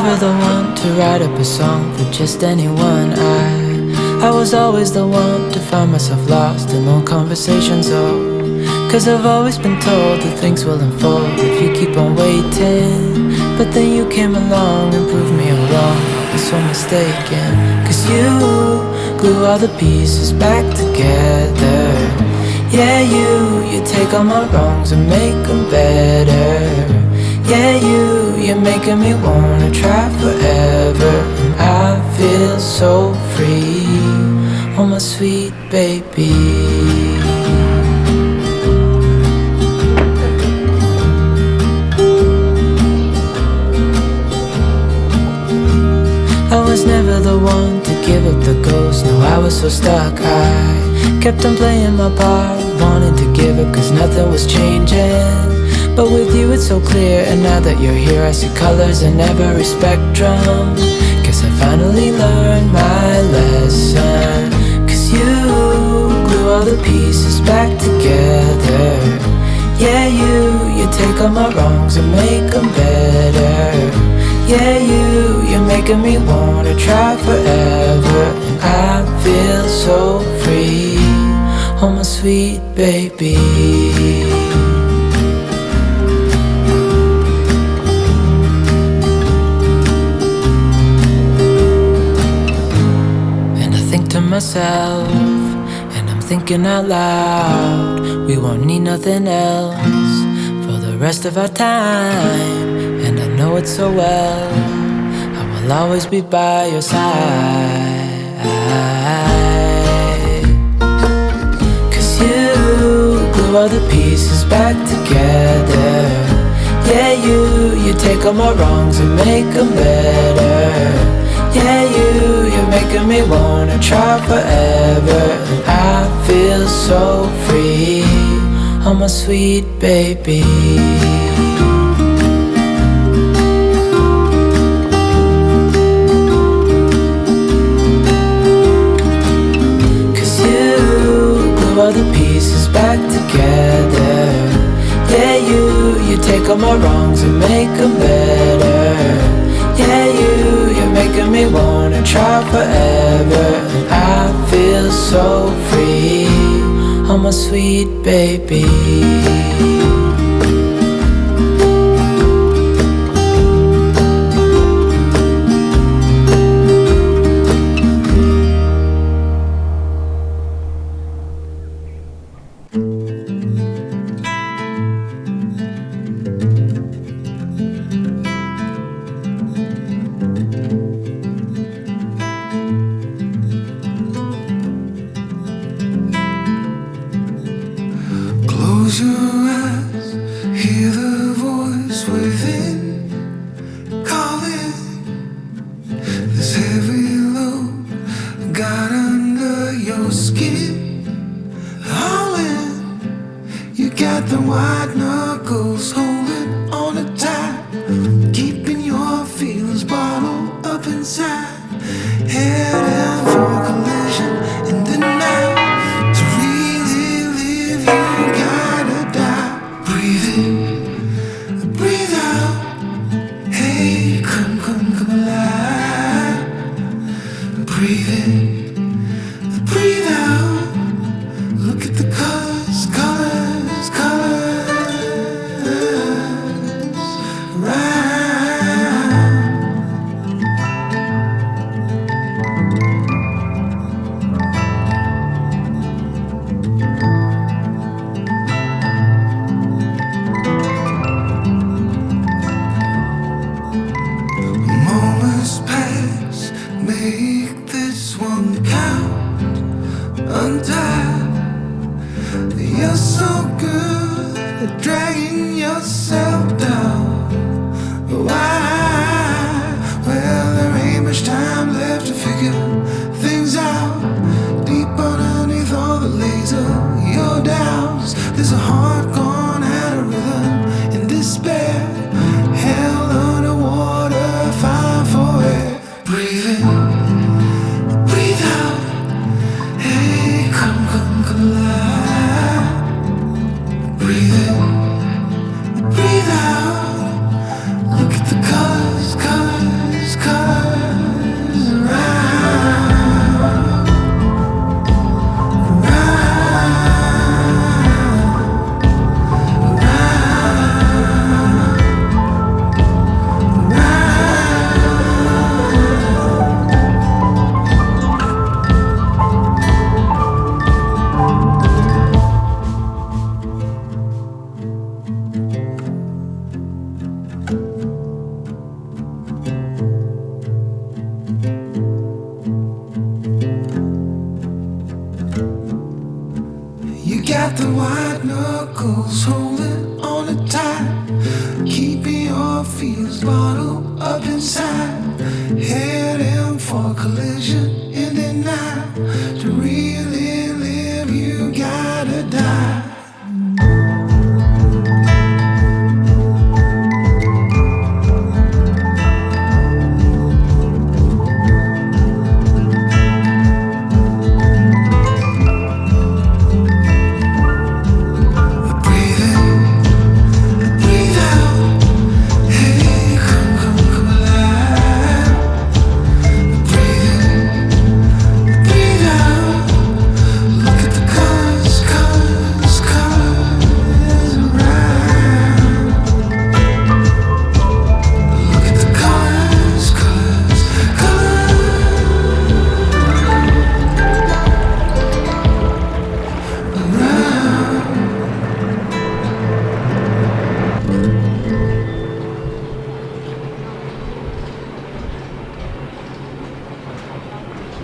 never the one to write up a song for just anyone. I was always the one to find myself lost in long conversations. Cause I've always been told that things will unfold if you keep on waiting. But then you came along and proved me wrong. I was so mistaken. Cause you glue all the pieces back together. Yeah, you take all my wrongs and make them better. Yeah, you're making me wanna try forever. And I feel so free, oh my sweet baby. I was never the one to give up the ghost. No, I was so stuck. I kept on playing my part, wanting to give up cause nothing was changing. But with you it's so clear, and now that you're here I see colors in every spectrum. Guess I finally learned my lesson. Cause you glue all the pieces back together. Yeah, you take all my wrongs and make them better. Yeah, you're making me wanna try forever. And I feel so free, oh my sweet baby. Myself, and I'm thinking out loud, we won't need nothing else for the rest of our time. And I know it so well, I will always be by your side. Cause you glue all the pieces back together. Yeah, you take all my wrongs and make them better. Yeah, you're making me wanna try forever. And I feel so free, oh my sweet baby. Cause you glue all the pieces back together. Yeah, you take all my wrongs and make them better. Yeah, you're making me wanna try forever. And I feel so free, oh my sweet baby. Close your eyes, hear the voice within calling. This heavy load got under your skin, howling. You got the white knuckles holding on it tight, keeping your feelings bottled up inside. Heading for a collision in the night. To really live, you gotta die. Breathe in, breathe out. Hey, come alive. Breathe in, breathe out. Look at the colors, colors, colors. Right. Moments pass, make this one count. Untie. You're so good at dragging yourself down. Why? Well, there ain't much time left to figure things out. Deep underneath all the laser, your doubts. There's a heart gone out of rhythm in despair. Held underwater, fine for air. Breathe in, breathe out. Hey, come alive. Breathe in, breathe out. Look at the colors, colors, got the white knuckles holding on it tight, keeping your feelings bottled up inside, heading for collision.